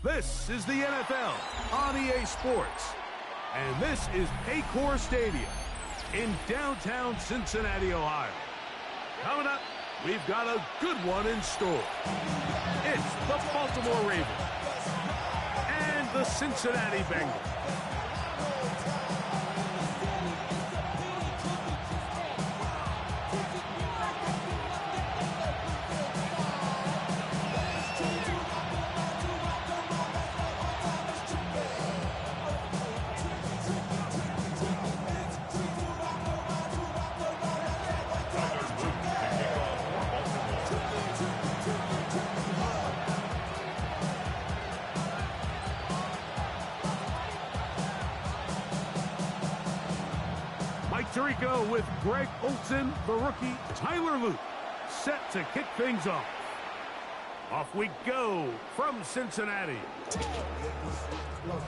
This is the NFL on EA Sports. And this is Paycor Stadium in downtown Cincinnati, Ohio. Coming up, we've got a good one in store. It's the Baltimore Ravens and the Cincinnati Bengals. Mike Tirico with Greg Olsen, the rookie, Tyler Luke, set to kick things off. Off we go from Cincinnati.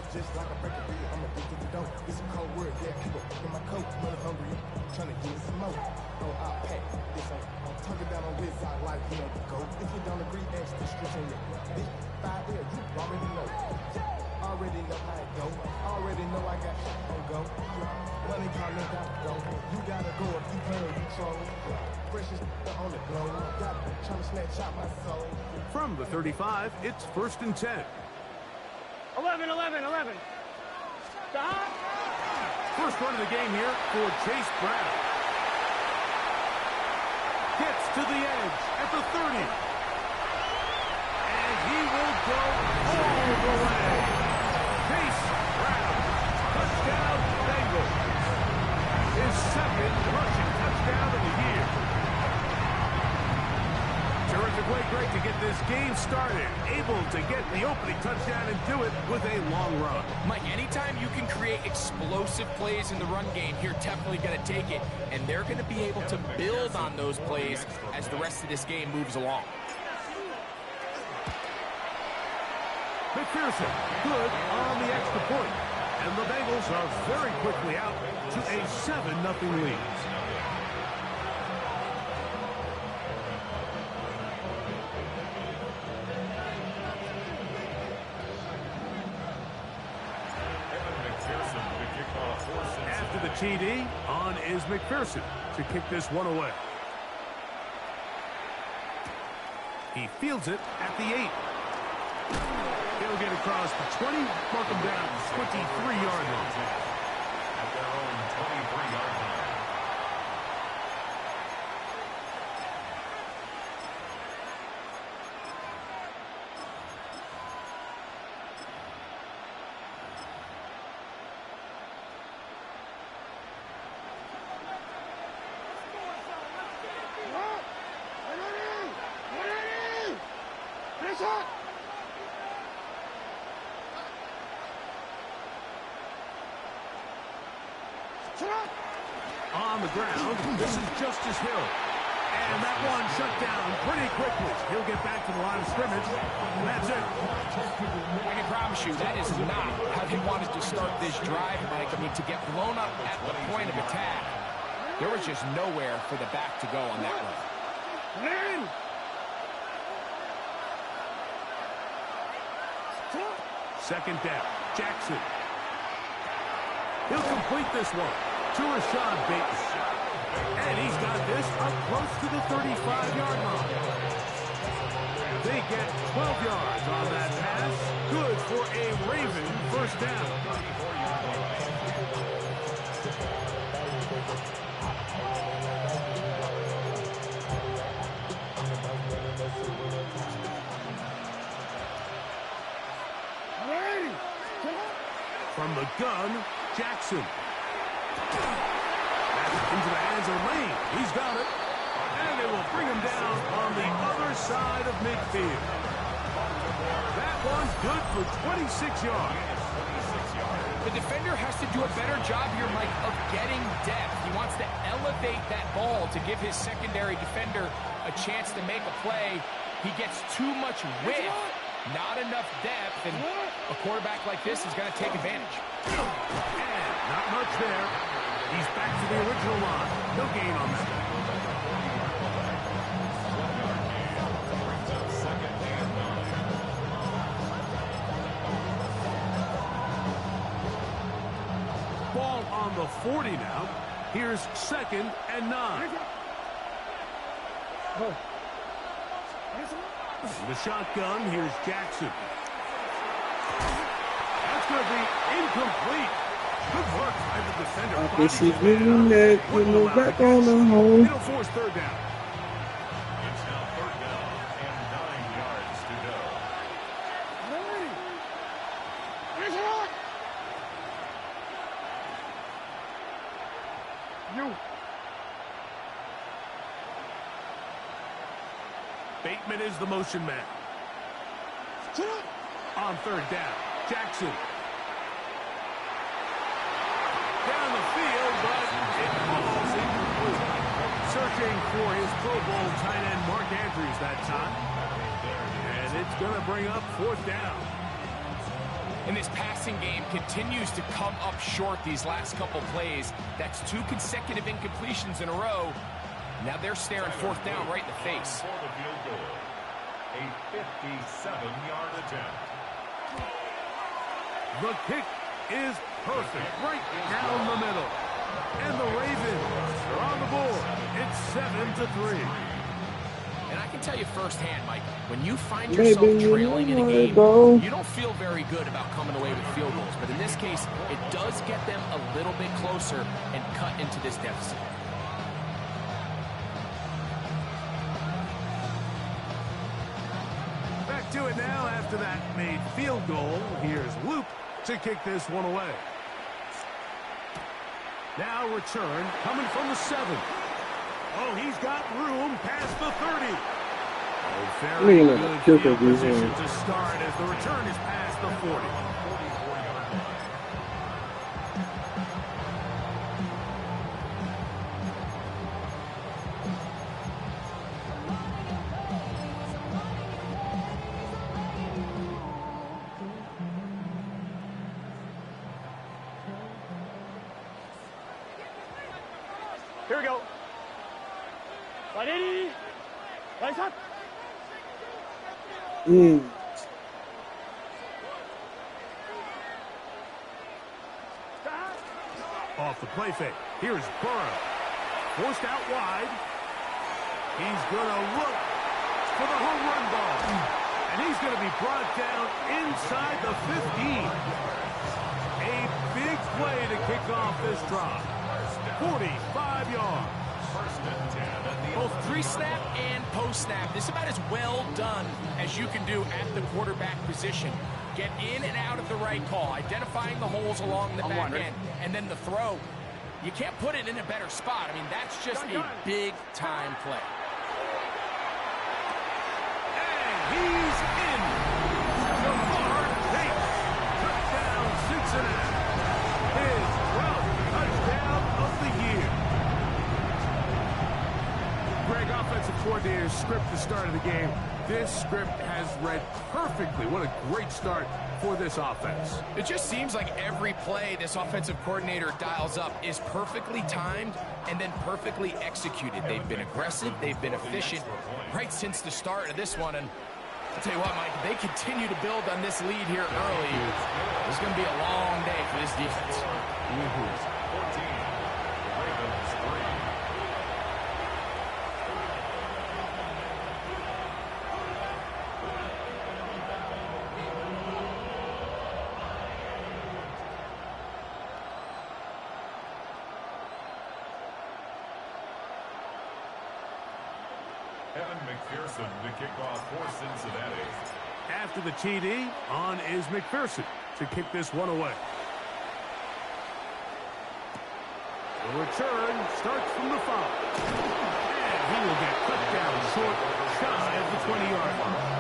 Just like a breaker, I'm addicted to dope. It's a cold word, yeah, people in my coat. When I'm hungry, trying to get me some more. Oh, I'll pack this on. I'm talking down on this side like, you know, go. If you don't agree, ask the streets on your bitch. 5 years, you already know. Already know how it go. Already know I got shit on go. Money calling down go. You gotta go if you play or you troll. Precious on the glow. Got trying to snatch out my soul. From the 35, it's 1st and 10. 11. Stop. First run of the game here for Chase Brown. Gets to the edge at the 30. And he will go all the way. Chase Brown, touchdown Bengals. His second rushing touchdown of the year. Terrific way, Greg, to get this game started. Able to get the opening touchdown and do it with a long run. Mike, anytime you can create explosive plays in the run game, you're definitely going to take it. And they're going to be able to build on those plays as the rest of this game moves along. McPherson, good on the extra point. And the Bengals are very quickly out to a 7-0 lead. After the TD, on is McPherson to kick this one away. He fields it at the 8. He'll get across the 20, mark him down 23-yard line. At their own 23-yard line. On the ground, this is Justice Hill. And that one shut down pretty quickly. He'll get back to the line of scrimmage. And that's it. I can promise you, that is not how they wanted to start this drive, Mike. I mean, to get blown up at the point of attack, there was just nowhere for the back to go on that one. Second down, Jackson. He'll complete this one to Rashad Bateman. And he's got this up close to the 35-yard line. They get 12 yards on that pass. Good for a Raven first down. From the gun, Jackson. Into the hands of Lane. He's got it. And it will bring him down on the other side of midfield. That one's good for 26 yards. The defender has to do a better job here, Mike, of getting depth. He wants to elevate that ball to give his secondary defender a chance to make a play. He gets too much width, not enough depth, and a quarterback like this is going to take advantage. And not much there. He's back to the original line. No gain on that. around the 40 now. Here's 2nd and 9. The shotgun, here's Jackson. That's going to be incomplete. Good work by the defender. Back on the hole. It'll force 3rd down. It's now 3rd down and 9 yards to go. Bateman is the motion man. On 3rd down, Jackson. Down the field, but it falls incomplete. Searching for his Pro Bowl tight end Mark Andrews that time. And it's going to bring up 4th down. And this passing game continues to come up short these last couple plays. That's 2 consecutive incompletions in a row. Now they're staring 4th down right in the face. For the field goal, a 57-yard attempt. The kick is perfect, right down the middle. And the Ravens are on the board. It's 7-3. And I can tell you firsthand, Mike, when you find yourself trailing in a game, you don't feel very good about coming away with field goals. But in this case, it does get them a little bit closer and cut into this deficit. Back to it now after that made field goal. Here's Loop to kick this one away. Now return coming from the 7. Oh, he's got room past the 30. Oh, very good field position to start as the return is past the 40. Here we go. Ready? Right shot. Off the play fake. Here's Burrow. Forced out wide. He's going to look for the home run ball. And he's going to be brought down inside the 15. A big play to kick off this drive. 45 yards. Both pre-snap and post-snap. This is about as well done as you can do at the quarterback position. Get in and out of the right call, identifying the holes along the back end, and then the throw. You can't put it in a better spot. I mean, that's just a big-time play. And he's in. Jamar Chase. Touchdown, Cincinnati. His 12th touchdown of the year. Greg, offensive coordinator's script at the start of the game. This script has read perfectly. What a great start for this offense. It just seems like every play this offensive coordinator dials up is perfectly timed and then perfectly executed. They've been aggressive. They've been efficient right since the start of this one. And I'll tell you what, Mike, if they continue to build on this lead here early, it's going to be a long day for this defense. 14. The Ravens 3. Evan McPherson to kick off for Cincinnati. After the TD, on is McPherson to kick this one away. The return starts from the 5. And he will get cut down short, shy of the 20-yard line.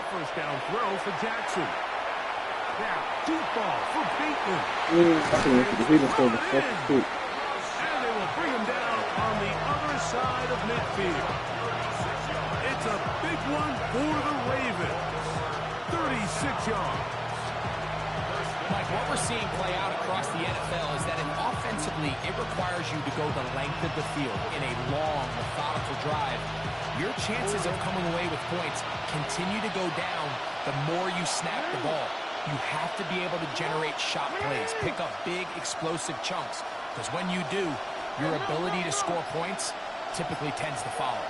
First down throw for Jackson. Now, deep ball for Bateman. And they will bring him down on the other side of of midfield. It's a big one for the Ravens. 36 yards. Mike, what we're seeing play out across the NFL is that offensively, it requires you to go the length of the field in a long, methodical drive. Your chances of coming away with points continue to go down the more you snap the ball. You have to be able to generate shot plays, pick up big, explosive chunks, because when you do, your ability to score points typically tends to follow.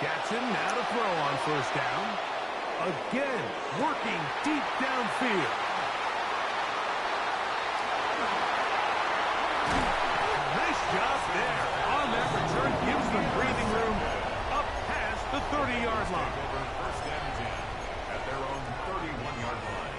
Jackson now to throw on first down. Again, working deep downfield. Nice job there. On that return, gives them breathing room up past the 30-yard line. First and 10 at their own 31-yard line.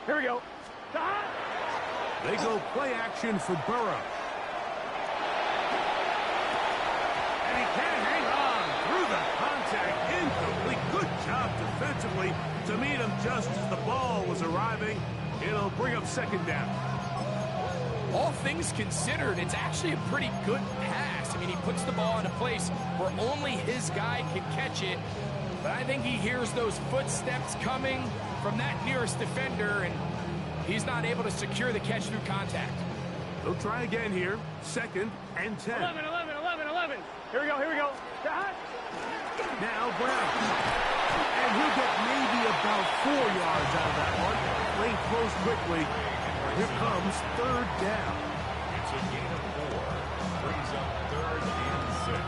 Here we go. They go play action for Burrow. And he can't hang on through the contact. Incomplete. Good job defensively to meet him just as the ball was arriving. It'll bring up second down. All things considered, it's actually a pretty good pass. I mean, he puts the ball in a place where only his guy can catch it. But I think he hears those footsteps coming from that nearest defender, and he's not able to secure the catch through contact. They'll try again here. Second and 10. 11. Here we go. Now Brown. And he'll get maybe about 4 yards out of that one. Lane close quickly. Here comes third down. It's a gain of 4. Brings up 3rd and 6.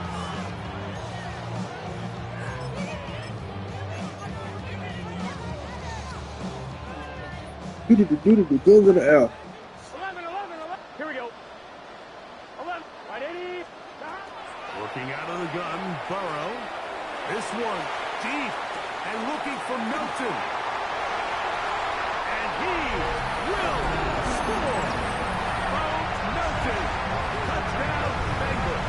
He did the good with the L. 11. Here we go. 11. Right, 80. Working out of the gun, Burrow. This one deep and looking for Milton. And he will score. Bo Milton. Touchdown, Bengals.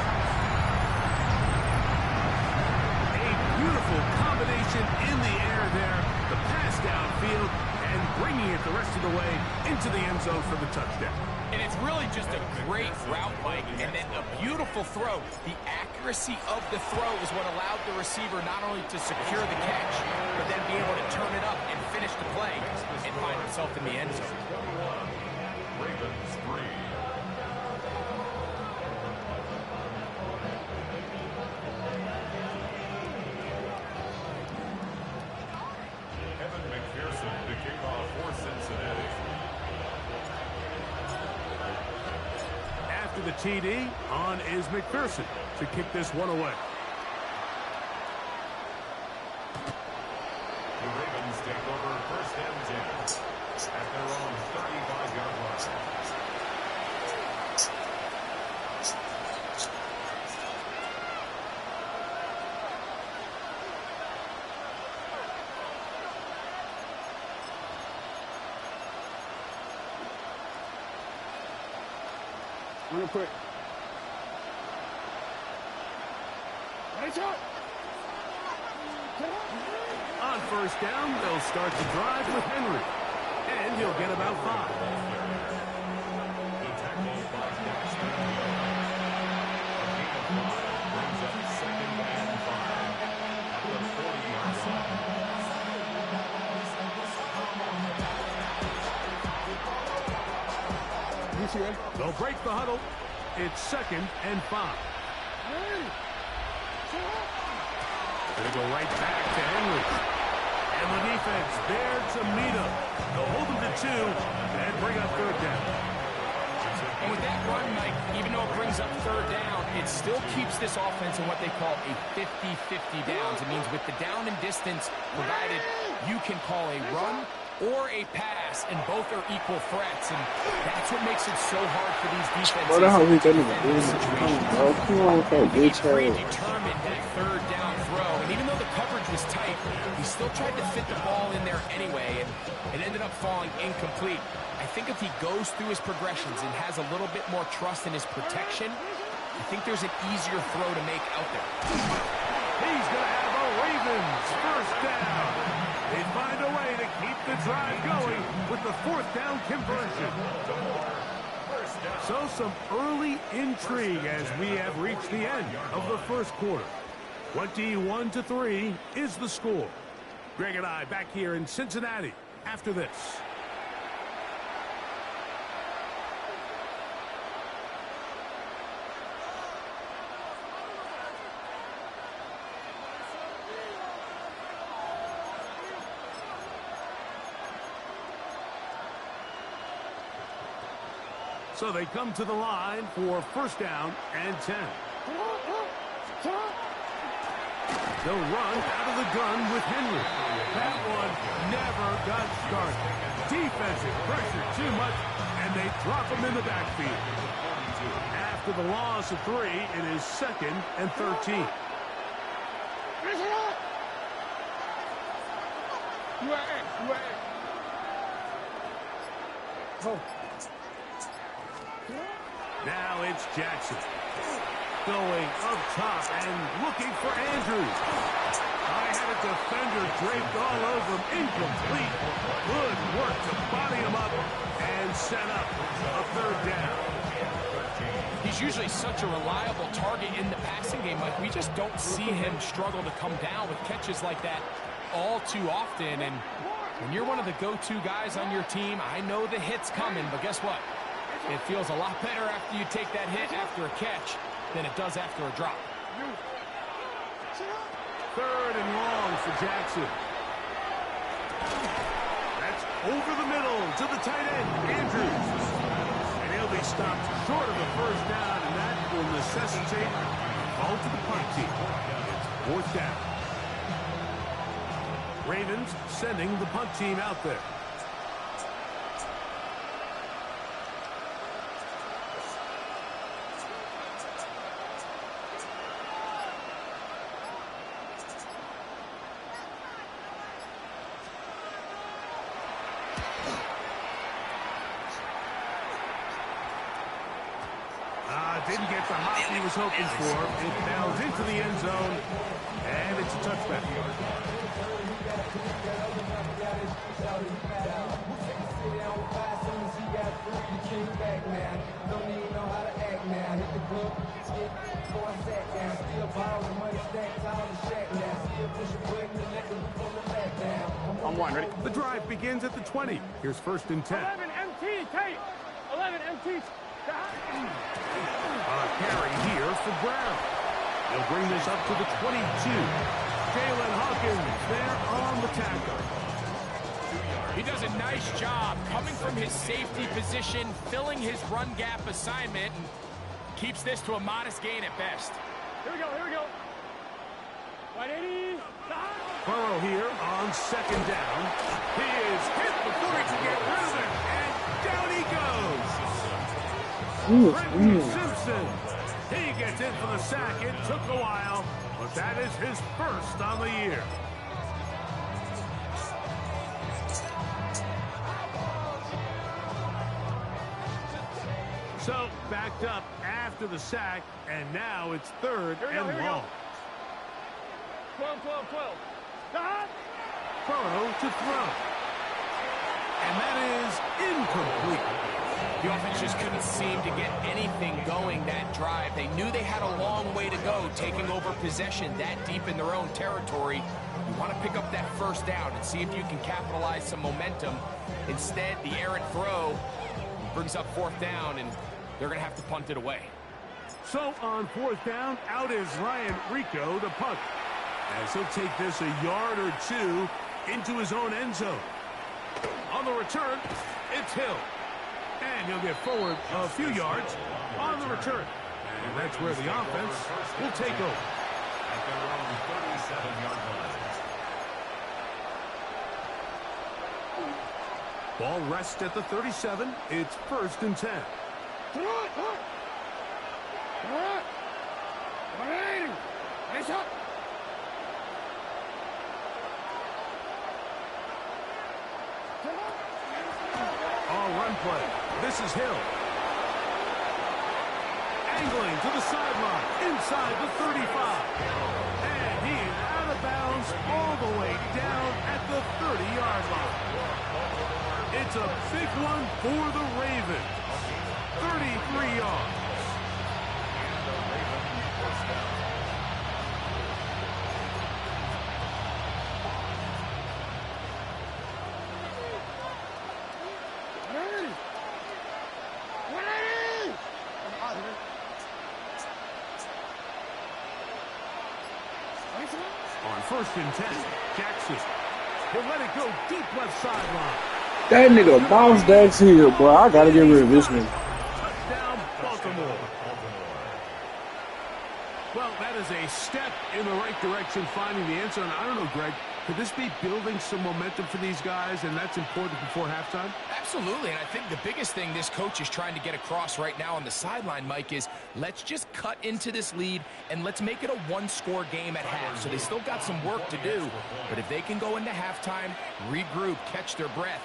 A beautiful combination in the air there. The pass downfield and bringing it the rest of the way into the end zone for the touchdown. And it's really just a great route, Mike, and then a beautiful throw. The accuracy of the throw is what allowed the receiver not only to secure the catch, but then be able to turn it up and finish the play and find himself in the end zone. Ravens 3. Evan McPherson to kick off for Cincinnati. After the TD, on is McPherson to kick this one away. The Ravens take over first and 10 at their own 35-yard line. Real quick. On first down, they'll start the drive with Henry. And he'll get about 5. The tackle by Dexter. A gain of 5 brings up 2nd and 5 at the 40-yard line. They'll break the huddle. It's 2nd and 5. Gonna go right back to Henry. And the defense there to meet him. They'll hold him to 2 and bring up third down. And with that run, Mike, even though it brings up third down, it still keeps this offense in what they call a 50-50 downs. It means with the down and distance provided, you can call a run or a pass, and both are equal threats, and that's what makes it so hard for these defenses. What the hell we done in the to game? Come on with that He's bitch pretty ass. determined in a third down throw, and even though the coverage was tight, he still tried to fit the ball in there anyway, and it ended up falling incomplete. I think if he goes through his progressions and has a little bit more trust in his protection, I think there's an easier throw to make out there. He's going to have a Ravens first down. They find a way to keep the drive going with the fourth down conversion. So some early intrigue as we have reached the end of the first quarter. 21-3 is the score. Greg and I back here in Cincinnati after this. So they come to the line for first down and 10. They'll run out of the gun with Henry. That one never got started. Defensive pressure too much, and they drop him in the backfield. After the loss of 3, it is 2nd and 13. Now it's Jackson. Going up top and looking for Andrews. I had a defender draped all over him. Incomplete. Good work to body him up and set up a third down. He's usually such a reliable target in the passing game. Like, we just don't see him struggle to come down with catches like that all too often. And when you're one of the go-to guys on your team, I know the hit's coming, but guess what? It feels a lot better after you take that hit after a catch than it does after a drop. 3rd and long for Jackson. That's over the middle to the tight end, Andrews. And he'll be stopped short of the first down, and that will necessitate a ball to the punt team. It's 4th down. Ravens sending the punt team out there. Didn't get the hop he was hoping for. It bails into the end zone, and it's a touchback. On one, ready? The drive begins at the 20. Here's 1st and 10. 11 MT, tape. 11 MT. A carry here for Brown. He'll bring this up to the 22. Jalen Hawkins there on the tackle. He does a nice job coming from his safety position, filling his run gap assignment, and keeps this to a modest gain at best. Here we go, here we go. 180. Burrow here on 2nd down. He is hit before he can get rid of it, and down he goes. Brenton Simpson. He gets in for the sack. It took a while, but that is his first on the year. So, backed up after the sack, and now it's 3rd and long. 12, 12, 12. Burrow to throw. And that is incomplete. The offense just couldn't seem to get anything going that drive. They knew they had a long way to go, taking over possession that deep in their own territory. You want to pick up that first down and see if you can capitalize some momentum. Instead, the errant throw brings up 4th down, and they're going to have to punt it away. So on 4th down, out is Ryan Rico to punt, as he'll take this a yard or 2 into his own end zone. On the return, it's Hill. And he'll get forward a few yards on the return. And that's where the offense will take over. At their own 37-yard line. Ball rests at the 37. It's 1st and 10. run play. This is Hill. Angling to the sideline, inside the 35. And he is out of bounds all the way down at the 30-yard line. It's a big one for the Ravens. 33 yards. On 1st and 10, Jackson. He'll let it go deep left sideline. That nigga boss Dax Hill, bro. I gotta get rid of this nigga. Touchdown, Baltimore. Well, that is a step in the right direction, finding the end zone. I don't know, Greg. Could this be building some momentum for these guys, and that's important before halftime? Absolutely, and I think the biggest thing this coach is trying to get across right now on the sideline, Mike, is let's just cut into this lead and let's make it a one-score game at half. So they still got some work to do, but if they can go into halftime, regroup, catch their breath,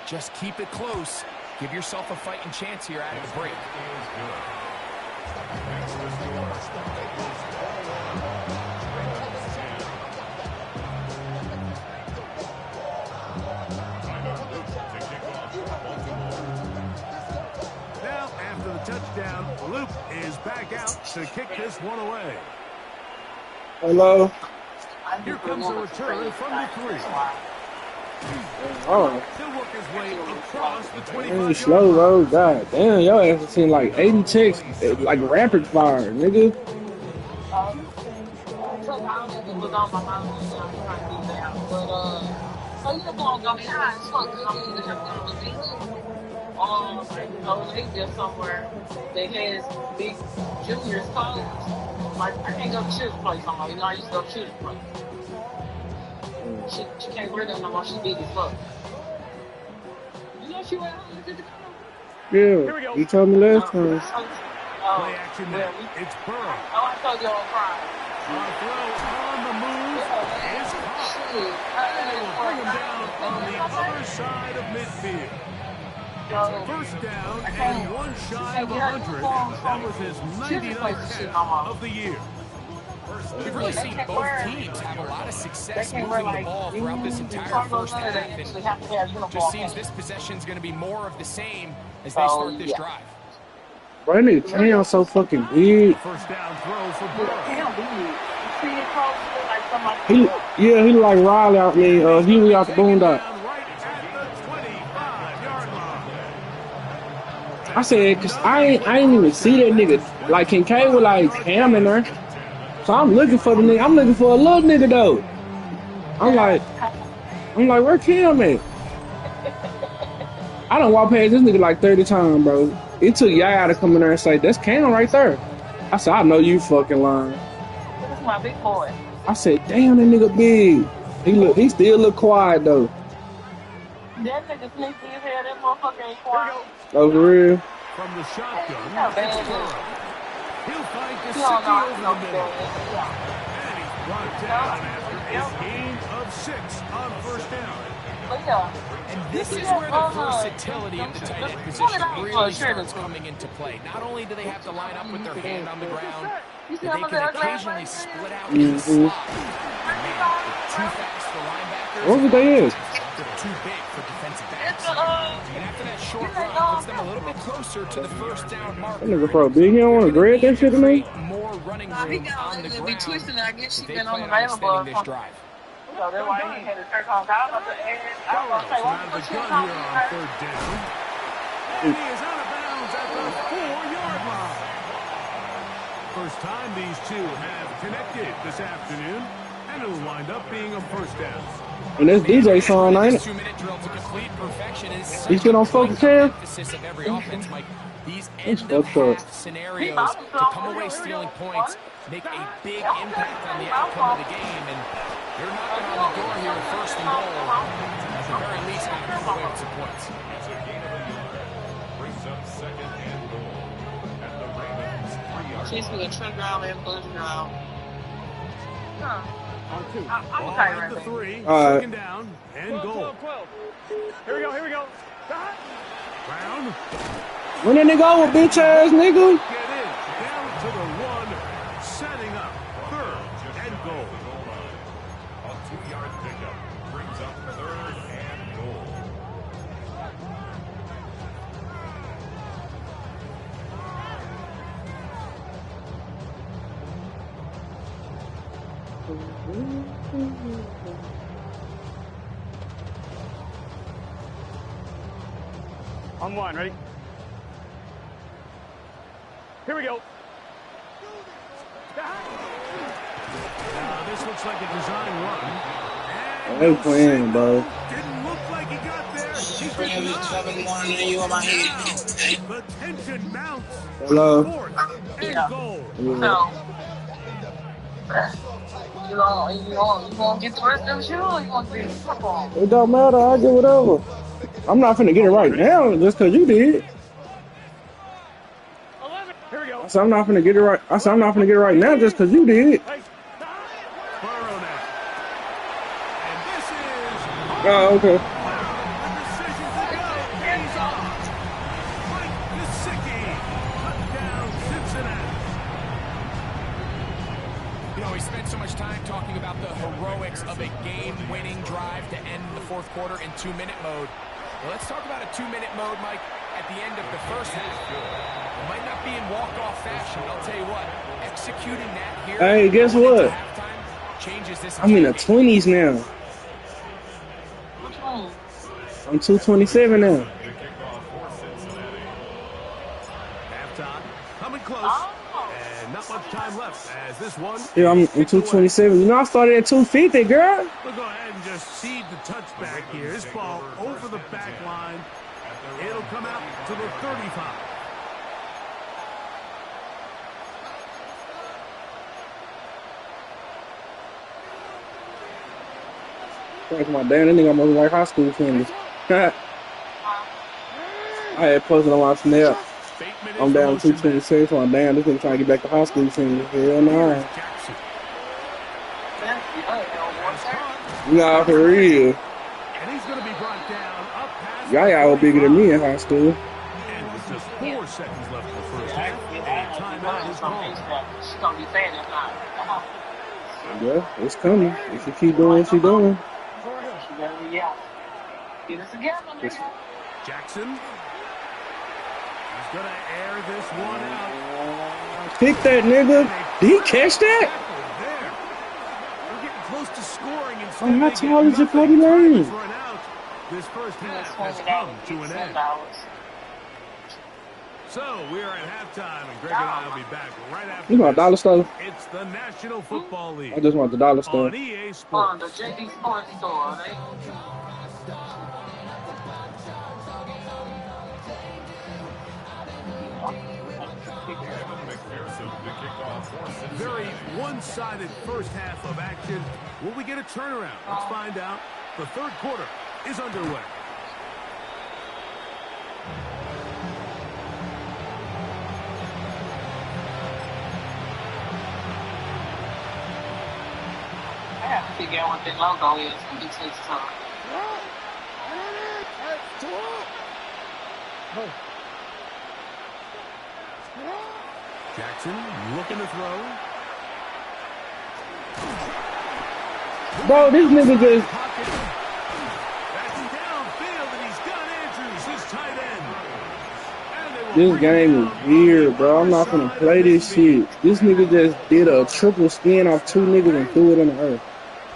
just keep it close, give yourself a fighting chance here out of the break. Touchdown. Luke is back out to kick this one away. Hello. Here comes a return from the 3. Oh. He'll work his way across the 25. Man, slow roll, god damn, your ass has seen like 80 ticks, like rapid fire, nigga. They just somewhere that has big juniors college. Like, I can't go to Child's place no more. You know, I used to go to Child's place. She can't wear them no more. She's big as fuck. You know she went home to the Yeah, you told me last time. Play action now. It's Burrow. Oh, I told you on Friday. Our throw on the move is caught. Bring him down on the other side of midfield. First down and one shy of 100. That was his 99th catch of the year. We've really seen both teams have a lot of success moving the ball throughout this entire first half. And it just seems this possession is going to be more of the same as they start this drive. Bro, that nigga Cam so fucking big. First down throw for Burrow. He look like Riley out there. He was out the boondock. I said, cause I ain't even see that nigga. Like Kincaid was like Cam in there. So I'm looking for the nigga. I'm looking for a little nigga though. I'm like, where Cam at? I done walked past this nigga like 30 times, bro. It took Yaya to come in there and say, that's Cam right there. I said, I know you fucking lying. That's my big boy. I said, damn, that nigga big. He still look quiet though. That nigga sneaky as hell. That motherfucker ain't quiet. Oh, for real? From the shotgun, it's Burrow. He'll find Gesicki No, over the no, middle. And he's brought down after a gain of 6 on first down. And this is where the versatility of the tight end position really starts coming into play. Not only do they have to line up with their hand on the ground, but they can occasionally split out in the slot. Man, they're too fast for linebackers. What was they is? They're too big for defensive backs. And after that short run, puts them a little bit closer to the first down marker. That nigga pro big. He don't want to grade that shit to me. More running room on the ground. Be twisting. I guess she They been plan on on the extending this drive. So that's why he had to turn on. I was Burrow's out of the gun here on third down. And he is out of bounds at the 4-yard line. First time these two have connected this afternoon, and it'll wind up being a first down. And that's DJ song, ain't it? 2-minute drill to complete perfection is He's been on focus, Cam? emphasis of every offense, Mike. These end-of-half scenarios to come away stealing points make a big impact on the outcome of the game, and they're knocking on the door here at first and goal. At the very least, got to come away with some points. Brings up second and goal at the Ravens 3-yard She's going to turn around and push around. On 2. I'm Ball tired at right the there. 3, second down and goal. 12. Here we go. Brown. When that nigga over, bitch ass nigga. Get in. Down to the one. Setting up. Third and goal. A 2-yard pickup brings up third and goal. On one, ready? Here we go. This looks like a design run. And They playing, bro. didn't look like he got there. He did not. The tension mounts. Hello. Fourth and Yeah. goal. So, you gonna get the rest of them shoes or you gonna get the football? It don't matter. I get whatever. I'm not finna get it right now just cause you did. 11. Here we go. I said I'm not finna get it right. I said I'm not finna get it right now just cause you did. Hey, Burrow now. And this is Oh, okay. the decision to go. He's off. Mike Gesicki. Touchdown, Cincinnati. You know, we spent so much time talking about the heroics of a game-winning drive to end the fourth quarter in 2-minute mode. Well, let's talk about a 2-minute mode, Mike, at the end of the first half. It might not be in walk-off fashion, but I'll tell you what, executing that here. Hey, guess going into what? halftime changes this I'm in the entire game. 20s now. Which one? I'm 227 now. The kickoff for Cincinnati. Halftime. Coming close. Oh. And not much time left as this one. Yeah, I'm is kicked away. 227. You know I started at 250, girl. We'll go ahead and just seed the touchback here. This ball over the back line. It'll come out to the 35. Thanks my damn, that nigga almost like high school finish. I had posted on my snap. Bateman is I'm down motion 226. I'm damn, this nigga trying to get back to high school finish. Hell no. man. Jackson. Nah, for real. And he's going to be brought down up past Y'all was bigger than me in high school. And with just 4 seconds left in the first half, a timeout is called. She's gonna be saying that now. Yeah, it's coming. If she keep doing what she doing. She better be out. Get it together, nigga. Jackson. He's going to air this one out. Pick that nigga. Did he catch that? There. We're getting close to scoring. Oh, how tall is your Cody Lane? This first half has $20 come to an end. $10. So we are at halftime, and Greg and I will be back right after. You want a dollar store? It's the National Football League I just want the dollar store. on EA On Sports. the JD Sports Store, they McPherson, the kickoff for Cincinnati. Very one-sided first half of action. Will we get a turnaround? Let's find out. The third quarter is underway. I have to figure out what the logo is when he takes time. Jackson looking to throw. Bro, this nigga just. Pocket. That's downfield, and he's got Andrews, his tight end. And they will This bring game it is down weird, on the bro. I'm not far gonna side play of the this shit. This nigga just did a triple spin off 2 niggas and threw it in the earth.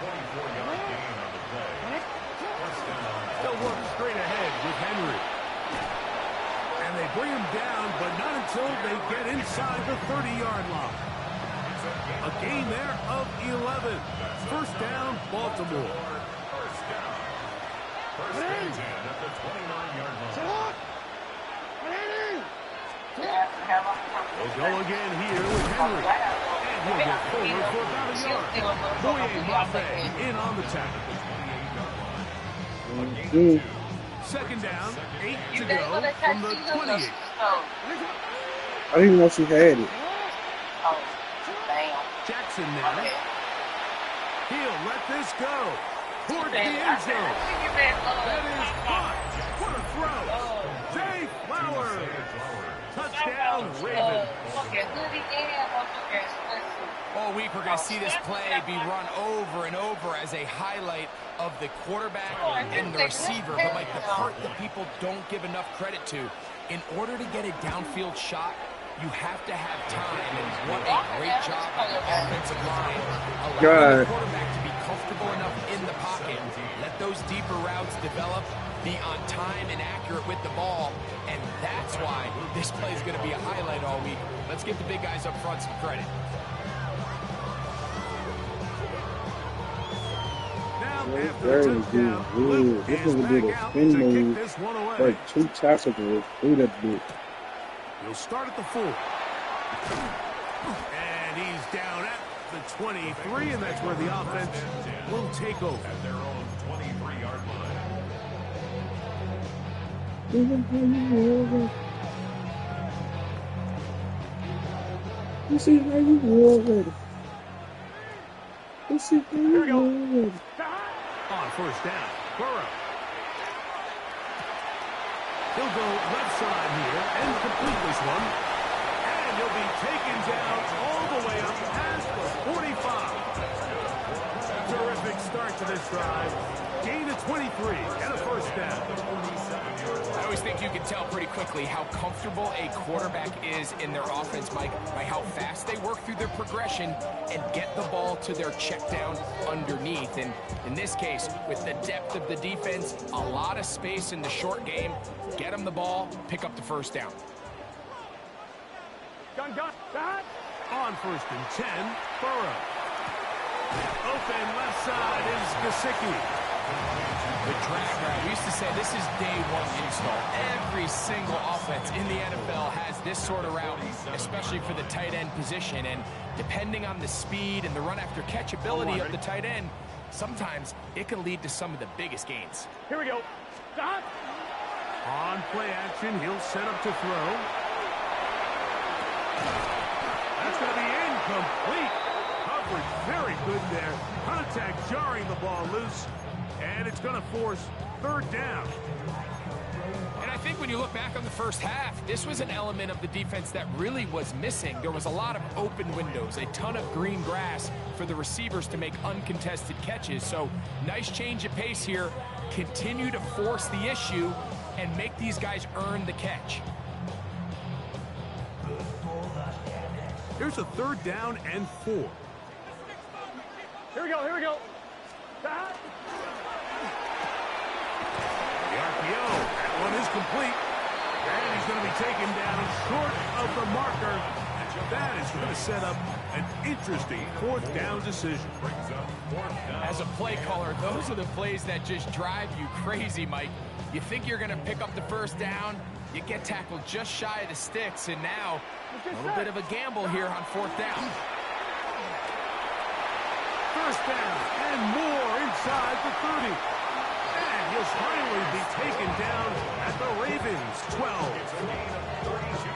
24-yard gain on the play. First down. They'll work straight ahead with Henry. And they bring him down, but not until they get inside the 30-yard line. A gain there of 11. First down, Baltimore. First down. First and 10 at the 29-yard line. They'll go again here with Henry. And he'll get forward for about a yard. Boye Mafe in on the tackle. Mm. Second down, 8 to go from the 28. I didn't even know she had it. Oh, damn. Jackson now. He'll let this go. Towards the end zone. That is caught. What a throw. Zay Flowers. Touchdown, Ravens. All week, we're going to see this play be run over and over as a highlight of the quarterback and the receiver. But, like, the part that people don't give enough credit to, in order to get a downfield shot, you have to have time. And what a great job by the offensive line. Allowing the quarterback to be comfortable enough in the pocket. Let those deeper routes develop. Be on time and accurate with the ball. And that's why this play is going to be a highlight all week. Let's give the big guys up front some credit. Very good. This nigga did a spin move, like 2 tackles ago. Look at that bitch. He'll start at the 4. And he's down at the 23, and that's where the offense will take over. At their own 23-yard line. You see how you were ready. You see how you were ready. On first down, Burrow. He'll go left side here and complete this one. And he'll be taken down all the way up past the 45. Terrific start to this drive. Gain of 23 and a first down. I always think you can tell pretty quickly how comfortable a quarterback is in their offense, Mike, by how fast they work through their progression and get the ball to their check down underneath. And in this case, with the depth of the defense, a lot of space in the short game, get them the ball, pick up the first down. Gun. On first and 10, Burrow. Open left side is Gesicki. The drag route. We used to say this is day one install. Every single offense in the NFL has this sort of route, especially for the tight end position. And depending on the speed and the run after catch ability of the tight end, sometimes it can lead to some of the biggest gains. Here we go. On play action, he'll set up to throw. That's going to be incomplete. Coverage very good there. Contact jarring the ball loose. And it's going to force third down. And I think when you look back on the first half, this was an element of the defense that really was missing. There was a lot of open windows, a ton of green grass for the receivers to make uncontested catches. So nice change of pace here. Continue to force the issue and make these guys earn the catch. Here's a third down and 4. Here we go. The RPO, that one is complete. And he's going to be taken down short of the marker. That is going to set up an interesting fourth down decision. As a play caller, those are the plays that just drive you crazy, Mike. You think you're going to pick up the first down, you get tackled just shy of the sticks, and now a little bit of a gamble here on fourth down. First down and more inside the 30. And he'll finally be taken down at the Ravens' 12.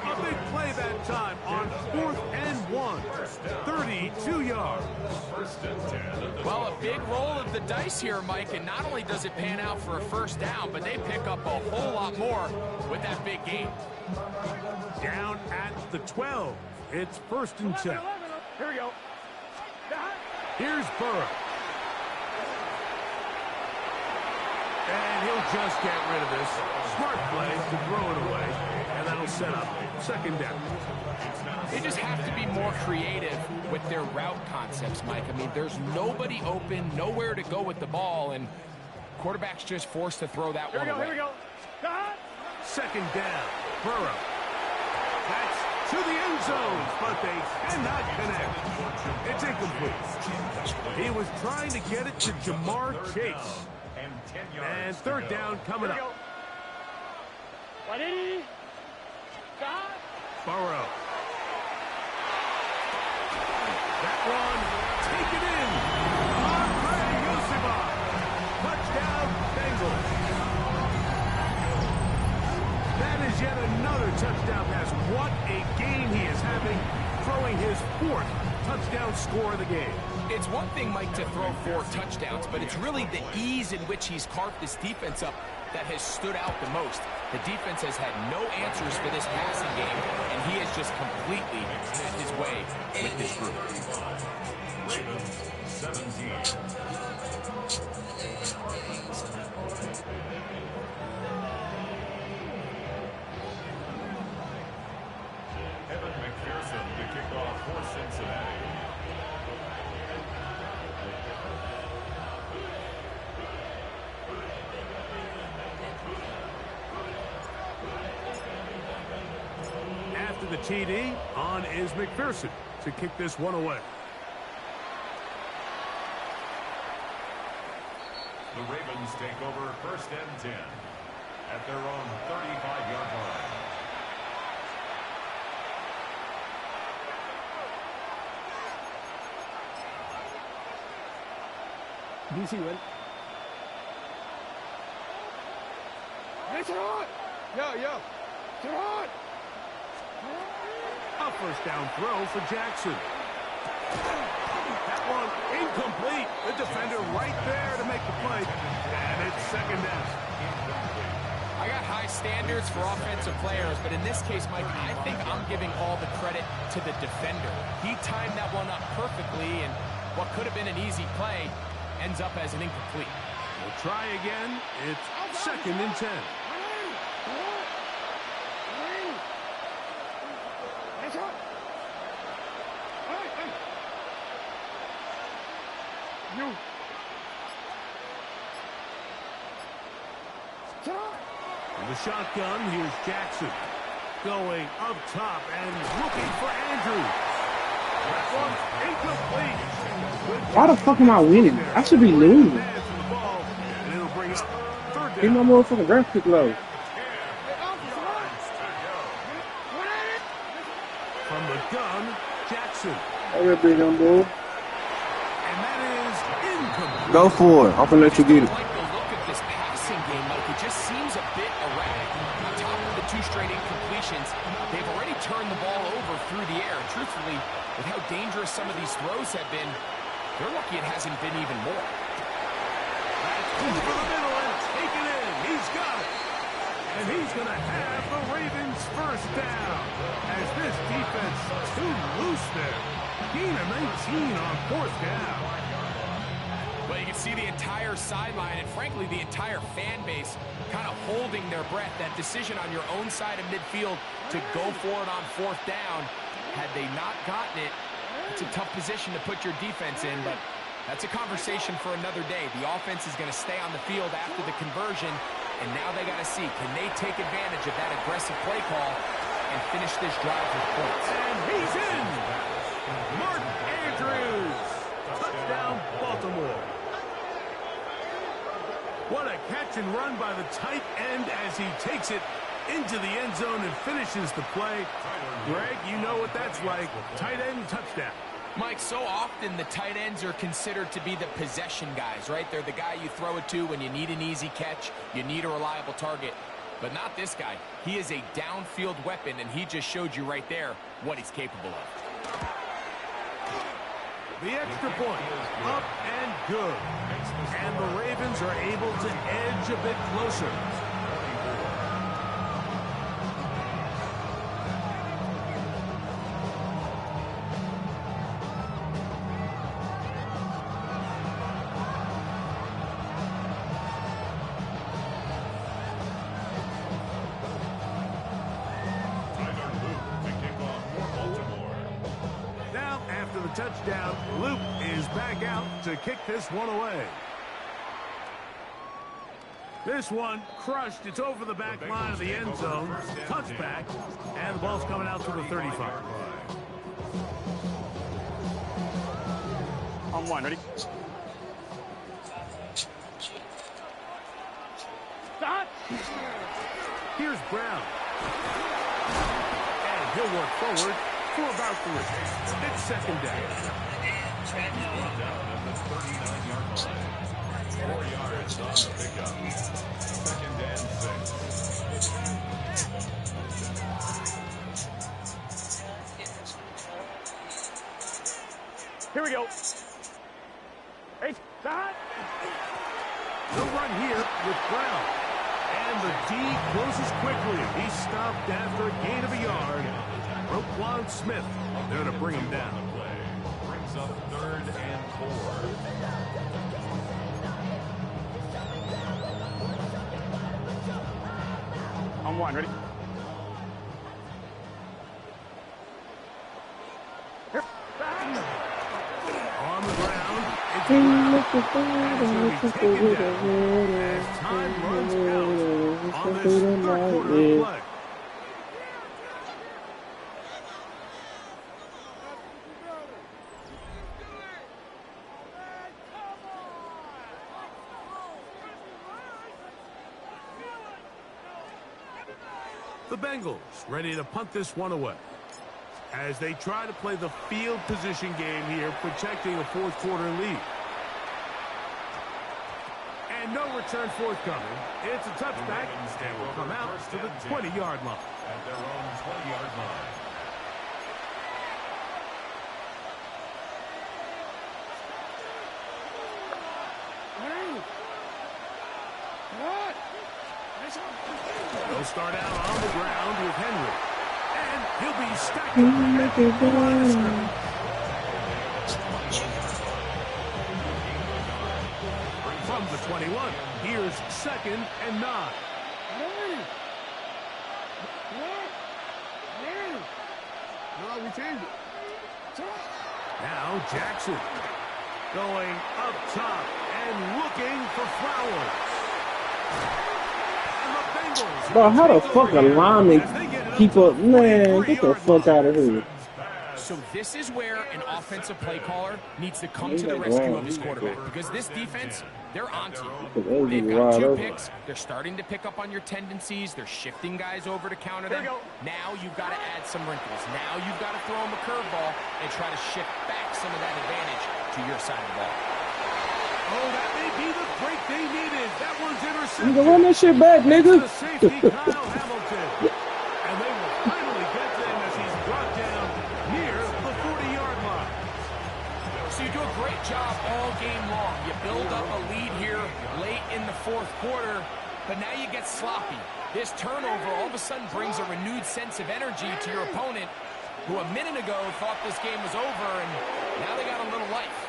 A big play that time on 4th and 1. 32 yards. Well, a big roll of the dice here, Mike, and not only does it pan out for a first down, but they pick up a whole lot more with that big gain. Down at the 12. It's first and 10. Here we go. Here's Burrow. And he'll just get rid of this. Smart play to throw it away. And that'll set up second down. They just have to be more creative with their route concepts, Mike. I mean, there's nobody open, nowhere to go with the ball, and quarterback's just forced to throw that one away. Here we go. Second down. Burrow. That's to the end zone, but they cannot connect. It's incomplete. He was trying to get it to Jamar Chase. And third down coming up. 180. Burrow. That one, taken in. Andre Yosima. Touchdown, Bengals. That is yet another touchdown pass. What a game he is having, throwing his 4th touchdown score of the game. It's one thing, Mike, to throw 4 touchdowns, but it's really the ease in which he's carved this defense up that has stood out the most. The defense has had no answers for this passing game, and he has just completely had his way with this group. Ravens 17. Evan McPherson to kick off for Cincinnati. After the TD, on is McPherson to kick this one away. The Ravens take over 1st and 10 at their own 35-yard line. DC win. It's hot! Yo. It's hot! A first down throw for Jackson. That one incomplete. The defender right there to make the play. And it's second down. I got high standards for offensive players, but in this case, Mike, I think I'm giving all the credit to the defender. He timed that one up perfectly, and what could have been an easy play ends up as an incomplete. We'll try again. It's second and 10. It's hot! Hey! You! It's hot! The shotgun, here's Jackson. Going up top and looking for Andrews. That one's incomplete. Why the fuck am I winning? I should be losing. And it'll bring up third Get my down. motherfucking graphic low. From the gun, Jackson. Hey, that big young boy. And that is incomplete. Go for it. I'm gonna let you get it. I like the look of this passing game, Mike. It just seems a bit erratic. On top of the 2 straight incompletions, they've already turned the ball over through the air. Truthfully, with how dangerous some of these throws have been, they're lucky it hasn't been even more. That's over the middle and taken in. He's got it. And he's going to have the Ravens first down. As this defense too loose there. Gain of 19 on fourth down. Well, you can see the entire sideline and, frankly, the entire fan base kind of holding their breath. That decision on your own side of midfield to go for it on fourth down, had they not gotten it, it's a tough position to put your defense in, but that's a conversation for another day. The offense is going to stay on the field after the conversion, and now they got to see, can they take advantage of that aggressive play call and finish this drive with points? And he's in. Mark Andrews. Touchdown, Baltimore. What a catch and run by the tight end as he takes it into the end zone and finishes the play. Greg, you know what that's like. Tight end touchdown. Mike, so often the tight ends are considered to be the possession guys, right? They're the guy you throw it to when you need an easy catch, you need a reliable target. But not this guy. He is a downfield weapon, and he just showed you right there what he's capable of. The extra point, up and good. And the Ravens are able to edge a bit closer. Now, after the touchdown, Luke is back out to kick this one away. This one crushed. It's over the back line of the end zone. Touchback. And the ball's coming out to the 35. On one, ready? Stop! Here's Brown. And he'll work forward for about 3. It's second down. Brought down at the 39-yard line. 4 yards on the pickup. Second and 6. Here we go. Hey, stop! The run here with Brown. And the D closes quickly. He stopped after a gain of a yard. Roquan Smith there to bring him down. Brings up 3rd and 4. On 1, ready? On the ground. It's as time runs out on this 3rd quarter of play. The Bengals ready to punt this one away as they try to play the field position game here, protecting a 4th quarter lead. And no return forthcoming. It's a touchback and will come out to the 20-yard line. At their own 20-yard line. They'll start out on the ground with Henry. And he'll be stacked at the line of scrimmage. From the 21, here's 2nd and 9. No, we changed it. Now Jackson going up top and looking for Flowers. Bro, how the fuck a lineman keep up? Man, get the fuck out of here. So this is where an offensive play caller needs to come to the rescue of his quarterback, because this defense, they're onto you. They've got 2 picks. They're starting to pick up on your tendencies. They're shifting guys over to counter them. Now you've got to add some wrinkles. Now you've got to throw them a curveball and try to shift back some of that advantage to your side of the ball. Oh, that may be the break they needed. That one's intercepted. Nigga, run that shit back, nigga. The safety, Kyle Hamilton. And they will finally get to him as he's brought down near the 40-yard line. So you do a great job all game long. You build up a lead here late in the 4th quarter, but now you get sloppy. This turnover all of a sudden brings a renewed sense of energy to your opponent, who a minute ago thought this game was over, and now they got a little life.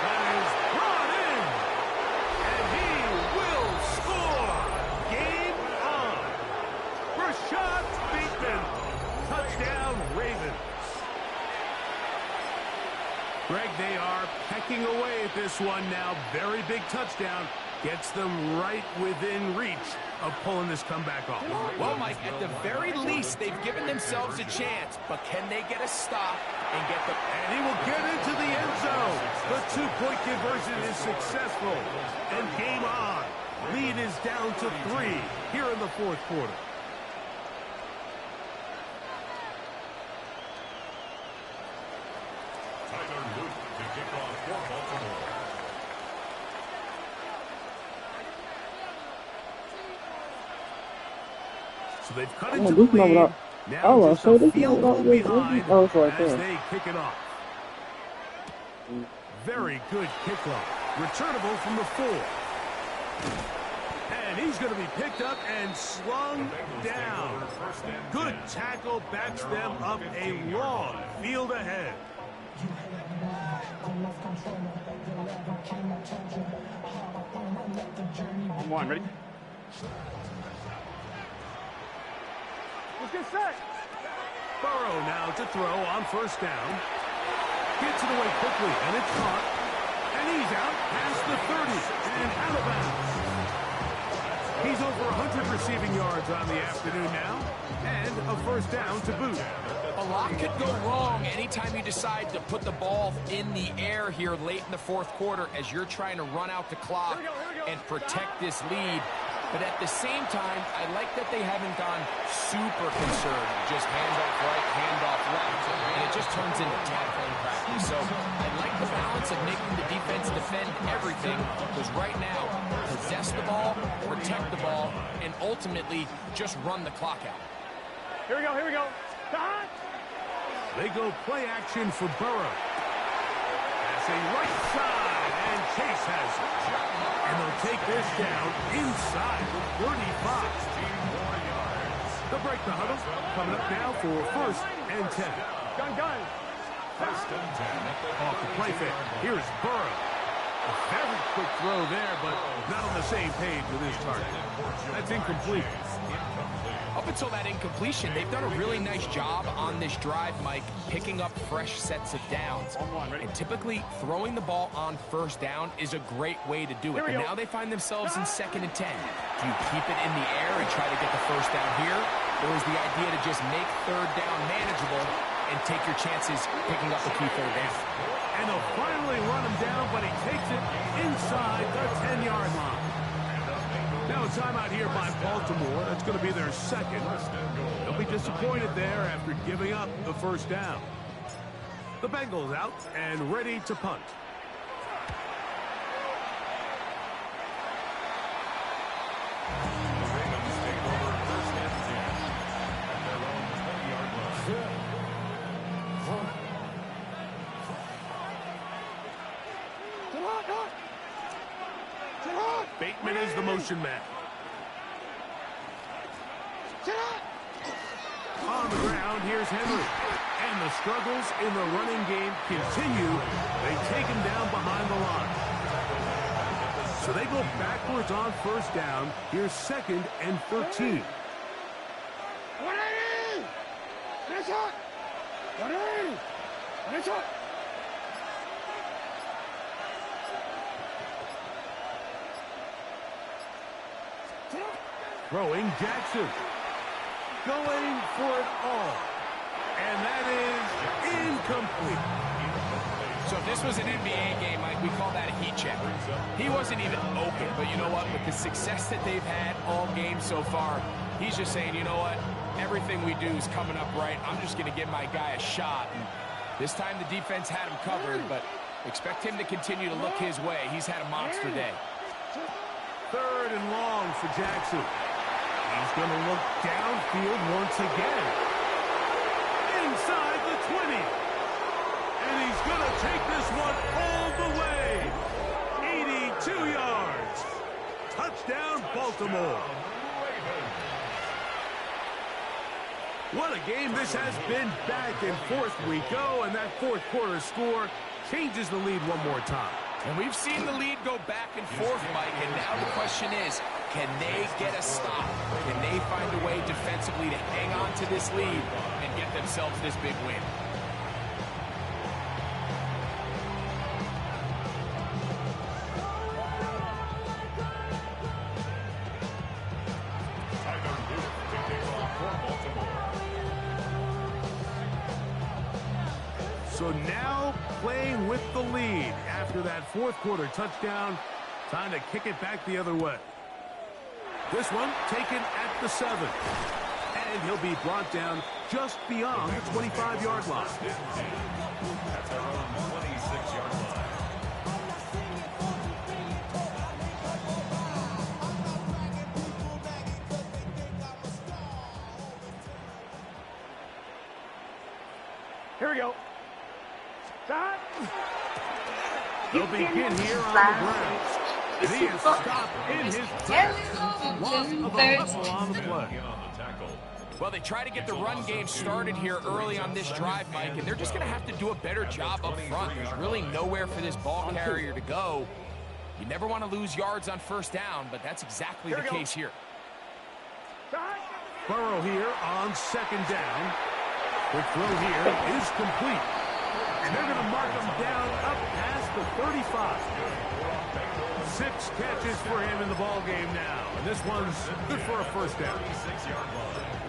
That is brought in, and he will score. Game on. Rashad Bateman, touchdown Ravens. Greg, they are pecking away at this one now. Very big touchdown. Gets them right within reach of pulling this comeback off. Well, Mike, at the very least, they've given themselves a chance, but can they get a stop and get the... And he will get into the end zone. The 2-point conversion is successful. And game on. Lead is down to 3 here in the 4th quarter. Tyler Luke to kick off for Baltimore. So they've cut into the lead. Now just a field goal behind as they kick it off. Very good kickoff. Returnable from the 4. And he's going to be picked up and slung down. Good tackle backs them up a long field ahead. On 1, ready? Let's get set. Burrow now to throw on 1st down. Gets it away quickly, and it's caught. And he's out past the 30 and out of bounds. He's over 100 receiving yards on the afternoon now, and a 1st down to boot. A lot could go wrong anytime you decide to put the ball in the air here late in the 4th quarter as you're trying to run out the clock and protect this lead. But at the same time, I like that they haven't gone super conservative. Just handoff right, handoff left, and it just turns into tackling practice. So I like the balance of making the defense defend everything, because right now, possess the ball, protect the ball, and ultimately just run the clock out. Here we go, here we go. They go play action for Burrow. Passing right side, and Chase has it. And they'll take this down inside the 35. They'll break the huddle. Coming up now for 1st and 10. Gun. First and 10. Off the play fake. Here's Burrow. A very quick throw there, but not on the same page with his target. That's incomplete. Up until that incompletion, they've done a really nice job on this drive, Mike, picking up fresh sets of downs. And typically, throwing the ball on 1st down is a great way to do it. But now they find themselves in 2nd and 10. Do you keep it in the air and try to get the 1st down here? Or is the idea to just make 3rd down manageable and take your chances picking up the key 3rd down? And they'll finally run him down, but he takes it inside the 10-yard line. Now a timeout here by Baltimore. That's going to be their 2nd. They'll be disappointed there after giving up the 1st down. The Bengals out and ready to punt. The Ravens take over 1st and 10 at their own 20-yard line. Bateman is the motion man. On the ground, here's Henry. And the struggles in the running game continue. They take him down behind the line. So they go backwards on 1st down. Here's 2nd and 13. Throwing Jackson. Going for it all. And that is incomplete. So if this was an NBA game, Mike, we call that a heat check. He wasn't even open, but you know what? With the success that they've had all game so far, he's just saying, you know what? Everything we do is coming up right. I'm just going to give my guy a shot. And this time the defense had him covered, but expect him to continue to look his way. He's had a monster day. 3rd and long for Jackson. He's going to look downfield once again. Inside the 20. And he's going to take this one all the way. 82 yards. Touchdown, Baltimore. What a game this has been. Back and forth we go, and that 4th quarter score changes the lead one more time. And we've seen the lead go back and forth, Mike, and now the question is, can they get a stop? Can they find a way defensively to hang on to this lead and get themselves this big win? So now playing with the lead after that 4th quarter touchdown. Time to kick it back the other way. This one taken at the 7. And he'll be brought down just beyond the 25-yard line. At their own 26-yard line. Here we go. Stop. They'll begin here on the ground. And he is stopped in his tracks. Loss of a couple on the play. Well, they try to get the run game started here early on this drive, Mike, and they're just going to have to do a better job up front. There's really nowhere for this ball carrier to go. You never want to lose yards on 1st down, but that's exactly the case here. Burrow here on 2nd down. Quick throw here is complete. And they're going to mark him down up past the 35. 6 catches for him in the ball game now. And this one's good for a 1st down.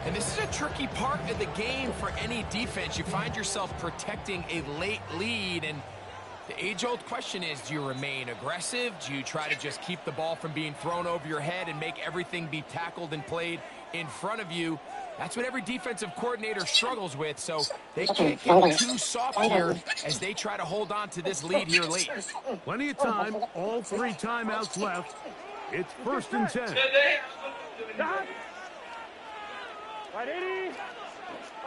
And this is a tricky part of the game for any defense. You find yourself protecting a late lead, and the age-old question is, do you remain aggressive? Do you try to just keep the ball from being thrown over your head and make everything be tackled and played in front of you? That's what every defensive coordinator struggles with, so they can't get too soft here as they try to hold on to this lead here late. Plenty of time, all 3 timeouts left. It's 1st and 10. Stop. Right, 80.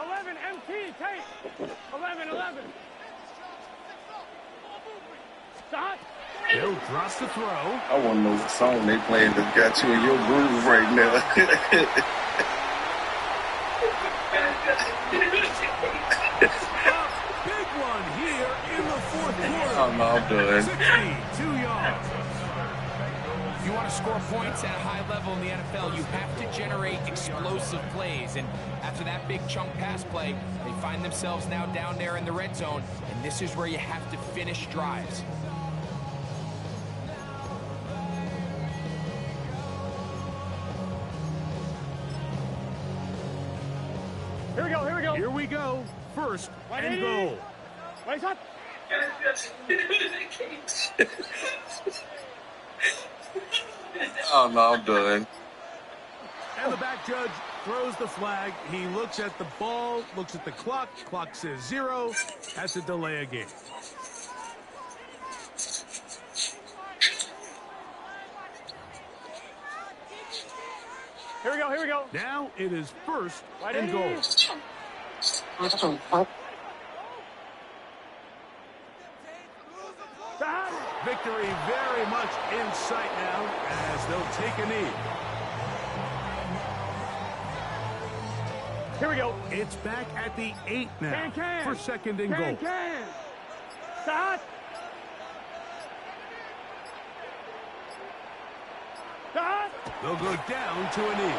11, MT, take. 11. Stop. Hill drops the throw. I want to know what song they playing that got you in your groove right now. Big one here in the fourth quarter. Oh, no, I'm done. 62 yards. If you want to score points at a high level in the NFL, you have to generate explosive plays. And after that big chunk pass play, they find themselves now down there in the red zone. And this is where you have to finish drives. Here we go, here we go. Here we go. First and goal. Right shot. Oh, no, I'm done. And the back judge throws the flag. He looks at the ball, looks at the clock. Clock says 0. Has to delay a game. Here we go, here we go. Now it is first Right and in. goal. Victory very much in sight now as they'll take a knee. Here we go. It's back at the 8 now Can. for second and goal. Can. Stop. Stop. They'll go down to a knee.